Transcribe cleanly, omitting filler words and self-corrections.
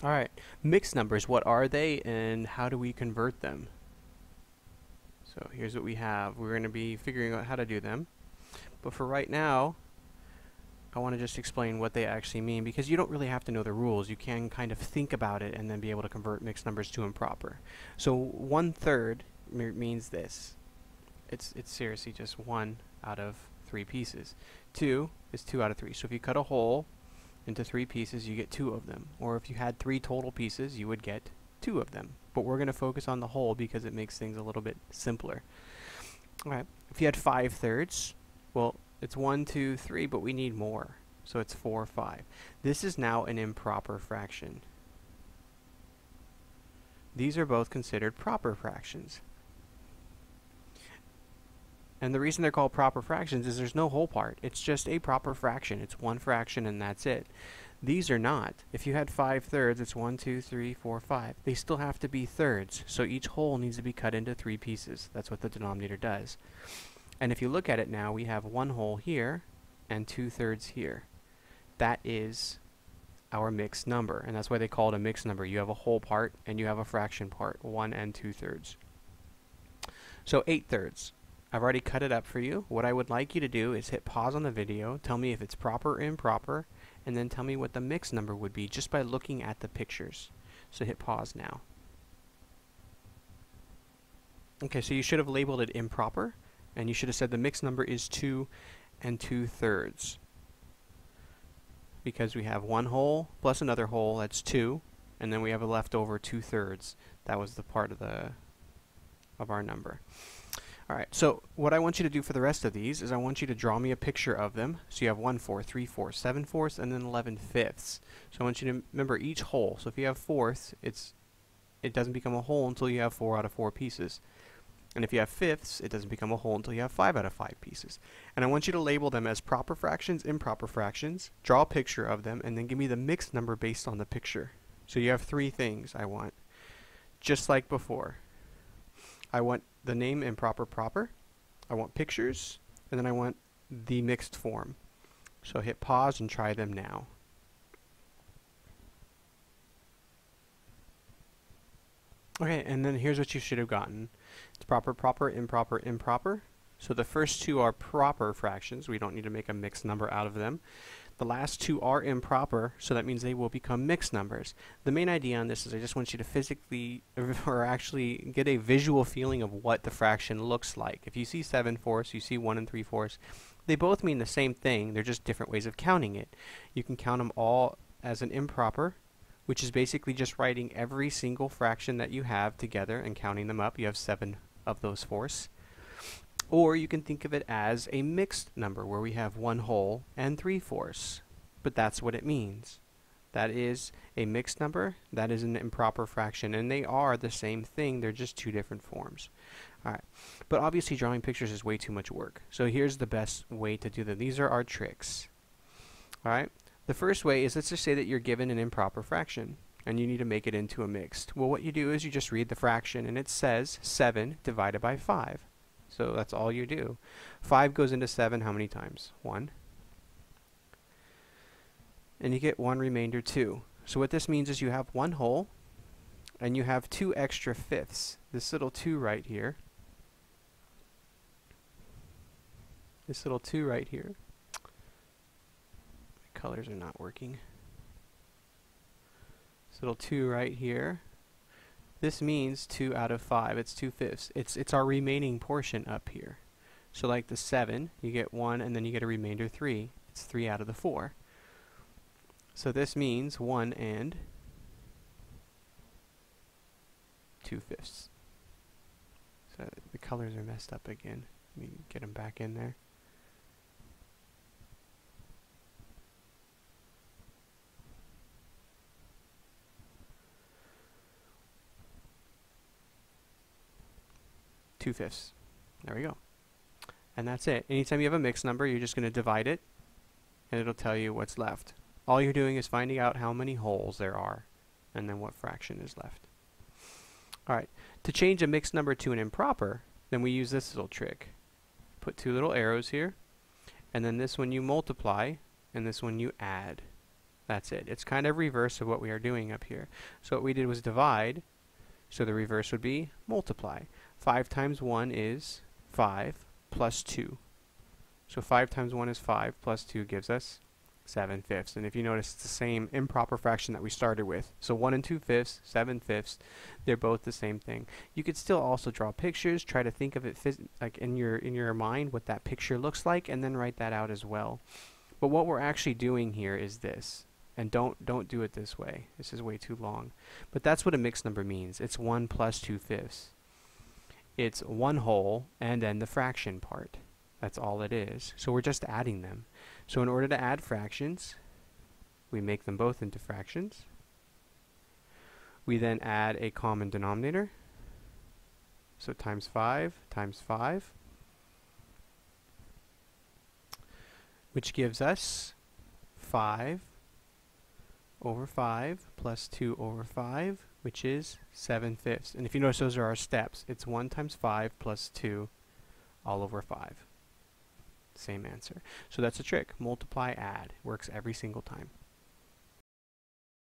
Alright, mixed numbers, what are they and how do we convert them? So here's what we have. We're going to be figuring out how to do them. But for right now, I want to just explain what they actually mean because you don't really have to know the rules. You can kind of think about it and then be able to convert mixed numbers to improper. So 1/3 means this. It's seriously just 1 out of 3 pieces. 2 is 2 out of 3. So if you cut a whole into 3 pieces, you get 2 of them. Or if you had 3 total pieces, you would get 2 of them. But we're going to focus on the whole because it makes things a little bit simpler. Alright, if you had 5/3, well, it's 1, 2, 3, but we need more. So it's 4, 5. This is now an improper fraction. These are both considered proper fractions. And the reason they're called proper fractions is there's no whole part. It's just a proper fraction. It's one fraction and that's it. These are not. If you had 5/3, it's 1, 2, 3, 4, 5. They still have to be thirds, so each whole needs to be cut into 3 pieces. That's what the denominator does. And if you look at it now, we have 1 whole here and 2/3 here. That is our mixed number, and that's why they call it a mixed number. You have a whole part and you have a fraction part, 1 and 2/3. So 8/3. I've already cut it up for you. What I would like you to do is hit pause on the video, tell me if it's proper or improper, and then tell me what the mixed number would be just by looking at the pictures. So hit pause now. Okay, so you should have labeled it improper, and you should have said the mixed number is 2 and 2/3. Because we have 1 whole plus another whole, that's 2, and then we have a leftover 2/3. That was the part of our number. Alright, so what I want you to do for the rest of these is I want you to draw me a picture of them. So you have 1/4, 3/4, 7/4, and then 11/5. So I want you to remember each whole. So if you have fourths, it doesn't become a whole until you have 4 out of 4 pieces. And if you have fifths, it doesn't become a whole until you have 5 out of 5 pieces. And I want you to label them as proper fractions, improper fractions, draw a picture of them, and then give me the mixed number based on the picture. So you have 3 things I want. Just like before. I want the name improper proper, I want pictures, and then I want the mixed form. So hit pause and try them now. Okay, and then here's what you should have gotten. It's proper, proper, improper, improper. So the first 2 are proper fractions. We don't need to make a mixed number out of them. The last 2 are improper, so that means they will become mixed numbers. The main idea on this is I just want you to physically, or actually get a visual feeling of what the fraction looks like. If you see 7/4, you see 1 and 3/4, they both mean the same thing. They're just different ways of counting it. You can count them all as an improper, which is basically just writing every single fraction that you have together and counting them up. You have 7 of those fourths. Or you can think of it as a mixed number where we have 1 whole and 3/4. But that's what it means. That is a mixed number, that is an improper fraction, and they are the same thing, they're just 2 different forms. Alright, but obviously drawing pictures is way too much work. So here's the best way to do them. These are our tricks. Alright, the first way is, let's just say that you're given an improper fraction and you need to make it into a mixed. Well, what you do is you just read the fraction and it says 7 divided by 5. So that's all you do. 5 goes into 7 how many times? 1. And you get 1 remainder 2. So what this means is you have 1 whole and you have 2 extra fifths. This little 2 right here. This little 2 right here. My colors are not working. This little 2 right here. This means 2 out of 5. It's 2/5. It's our remaining portion up here. So like the 7, you get 1 and then you get a remainder 3. It's 3 out of the 4. So this means 1 and 2/5. So the colors are messed up again. Let me get them back in there. Two-fifths. There we go. And that's it. Anytime you have a mixed number, you're just going to divide it, and it'll tell you what's left. All you're doing is finding out how many wholes there are, and then what fraction is left. Alright, to change a mixed number to an improper, then we use this little trick. Put 2 little arrows here, and then this one you multiply, and this one you add. That's it. It's kind of reverse of what we are doing up here. So what we did was divide, so the reverse would be multiply. 5 times 1 is 5 plus 2. So 5 times 1 is 5 plus 2 gives us 7/5. And if you notice, it's the same improper fraction that we started with. So 1 and 2/5, 7/5, they're both the same thing. You could still also draw pictures, try to think of it like in your mind what that picture looks like, and then write that out as well. But what we're actually doing here is this. And don't do it this way. This is way too long. But that's what a mixed number means. It's 1 plus 2/5. It's one whole and then the fraction part. That's all it is. So we're just adding them. So in order to add fractions, we make them both into fractions. We then add a common denominator. So times 5 times 5, which gives us 5 over 5 plus 2 over 5, which is 7/5. And if you notice, those are our steps. It's 1 times 5 plus 2 all over 5. Same answer. So that's a trick. Multiply, add. Works every single time.